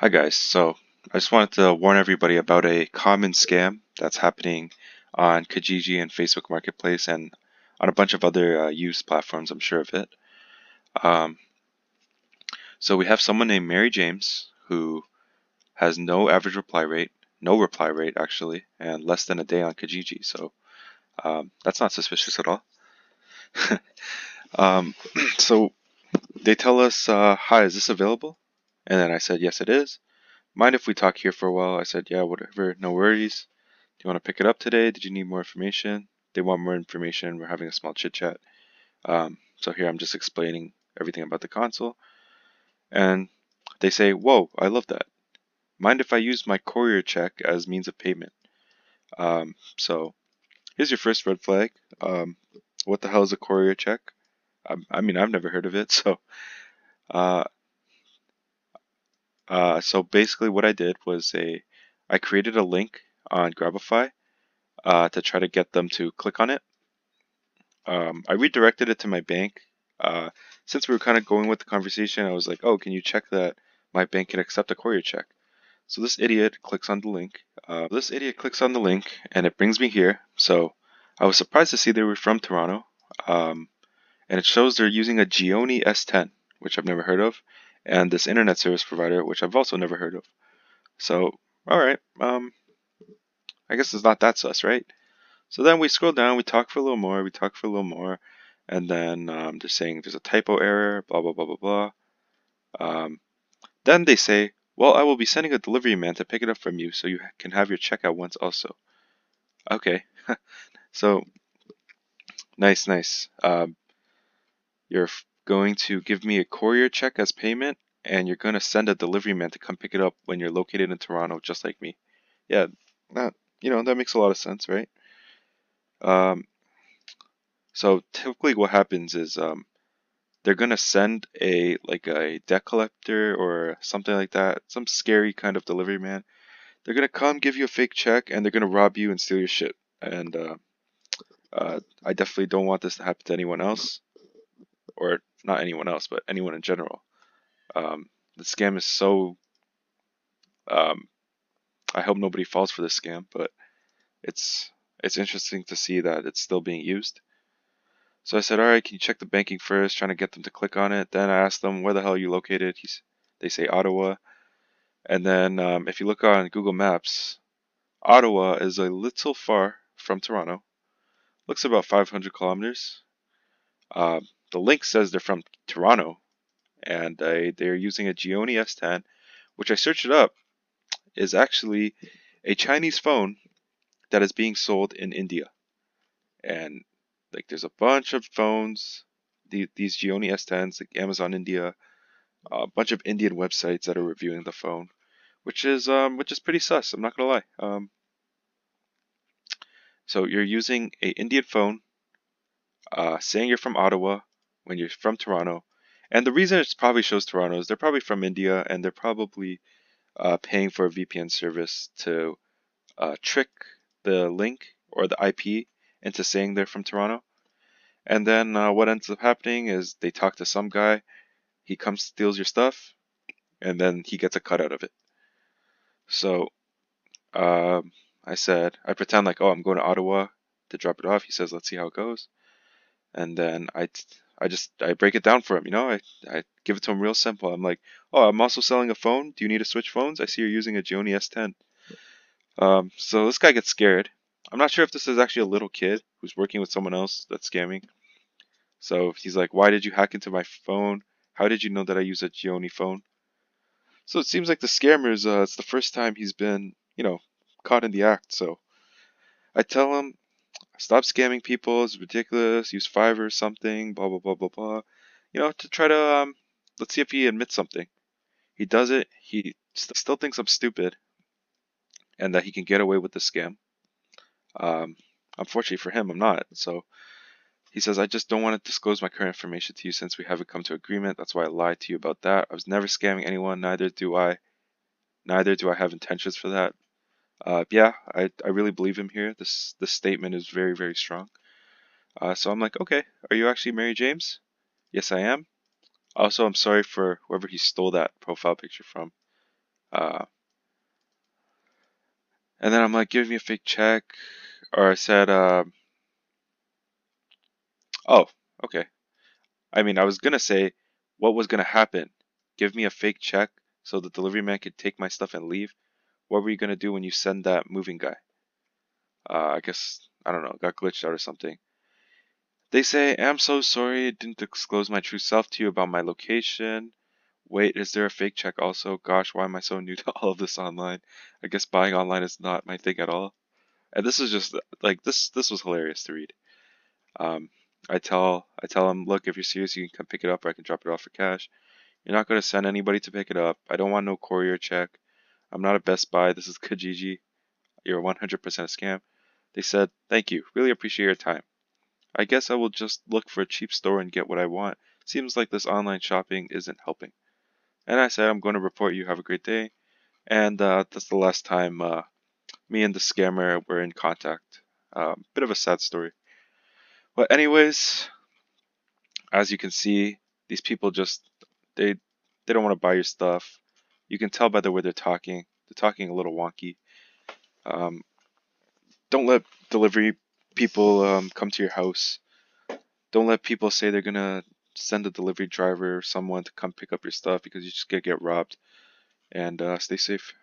Hi guys, so I just wanted to warn everybody about a common scam that's happening on Kijiji and Facebook Marketplace and on a bunch of other used platforms, I'm sure of it. Um, so we have someone named Mary James who has no average reply rate, no reply rate actually, and less than a day on Kijiji, so that's not suspicious at all. um, so they tell us, hi, is this available? And then I said, yes it is. Mind if we talk here for a while? I said, yeah, whatever, no worries. Do you want to pick it up today? Did you need more information? They want more information. We're having a small chit chat. So here I'm just explaining everything about the console. And they say, whoa, I love that. Mind if I use my courier check as means of payment? So here's your first red flag. What the hell is a courier check? I mean, I've never heard of it. Uh, so basically what I did was I created a link on Grabify to try to get them to click on it. I redirected it to my bank. Uh, since we were kind of going with the conversation, I was like, "Oh, can you check that my bank can accept a courier check?" So this idiot clicks on the link. And it brings me here. So I was surprised to see they were from Toronto. And it shows they're using a Gioni S10, which I've never heard of, and this internet service provider, which I've also never heard of. So, all right. I guess it's not that sus, right? So then we scroll down, we talk for a little more, and then they're saying there's a typo error, blah, blah, blah, blah, blah. Then they say, well, I will be sending a delivery man to pick it up from you so you can have your check at once also. Okay, so nice, nice. You're going to give me a courier check as payment, and you're going to send a delivery man to come pick it up when you're located in Toronto, just like me. Yeah, that, that makes a lot of sense, right? Um, so typically what happens is they're gonna send a debt collector or something like that, some scary kind of delivery man. They're gonna come give you a fake check and they're gonna rob you and steal your shit. And I definitely don't want this to happen to anyone else, or not anyone else, but anyone in general. The scam is so. Um, I hope nobody falls for this scam, but it's it's interesting to see that it's still being used. So I said, all right, can you check the banking first? Trying to get them to click on it. Then I asked them, where the hell are you located? They say Ottawa. And then if you look on Google Maps, Ottawa is a little far from Toronto. Looks about 500 kilometers. The link says they're from Toronto, and they're using a Gioni S10, which I searched it up, is actually a Chinese phone that is being sold in India. And like, there's a bunch of phones, these Gioni S10s, like Amazon India, a bunch of Indian websites that are reviewing the phone, which is pretty sus. I'm not gonna lie. So you're using a Indian phone, saying you're from Ottawa when you're from Toronto, and the reason it probably shows Toronto is they're probably from India and they're probably paying for a VPN service to trick the link or the IP into saying they're from Toronto. And then what ends up happening is they talk to some guy, he comes steals your stuff, and then he gets a cut out of it. So I pretend like, oh, I'm going to Ottawa to drop it off. He says, let's see how it goes. And then I break it down for him. I give it to him real simple. I'm like, oh, I'm also selling a phone. Do you need to switch phones? I see you're using a Gioni S10. So this guy gets scared. I'm not sure if this is actually a little kid who's working with someone else that's scamming. So he's like, why did you hack into my phone? How did you know that I use a Gioni phone? So it seems like the scammer's, it's the first time he's been, caught in the act. So I tell him, stop scamming people. It's ridiculous. Use Fiverr or something. Blah blah blah blah blah. To try to let's see if he admits something. He does it. He still thinks I'm stupid and that he can get away with the scam. Um, Unfortunately for him, I'm not. So he says, I just don't want to disclose my current information to you since we haven't come to agreement. That's why I lied to you about that. I was never scamming anyone. Neither do I. Neither do I have intentions for that. Yeah, I really believe him here. This statement is very, very strong. So I'm like, okay, are you actually Mary James? Yes, I am. Also, I'm sorry for whoever he stole that profile picture from. Uh, and then I'm like, give me a fake check, or I said, oh, okay. I mean, I was gonna say, what was gonna happen? Give me a fake check so the delivery man could take my stuff and leave. What were you gonna do when you send that moving guy? I guess I don't know, got glitched out or something. They say, I'm so sorry, I didn't disclose my true self to you about my location. Wait, is there a fake check also? Gosh, why am I so new to all of this online? I guess buying online is not my thing at all. And this is just like this was hilarious to read. Um, I tell him, look, if you're serious, you can come pick it up, or I can drop it off for cash. You're not gonna send anybody to pick it up. I don't want no courier check. I'm not a Best Buy. This is Kijiji. You're 100% a scam. They said, thank you. Really appreciate your time. I guess I will just look for a cheap store and get what I want. Seems like this online shopping isn't helping. And I said, I'm going to report you. Have a great day. And that's the last time me and the scammer were in contact. Bit of a sad story. But anyways, as you can see, these people just they they don't want to buy your stuff. You can tell by the way they're talking. They're talking a little wonky. Um, don't let delivery people come to your house. Don't let people say they're gonna send a delivery driver or someone to come pick up your stuff because you just get robbed. And stay safe.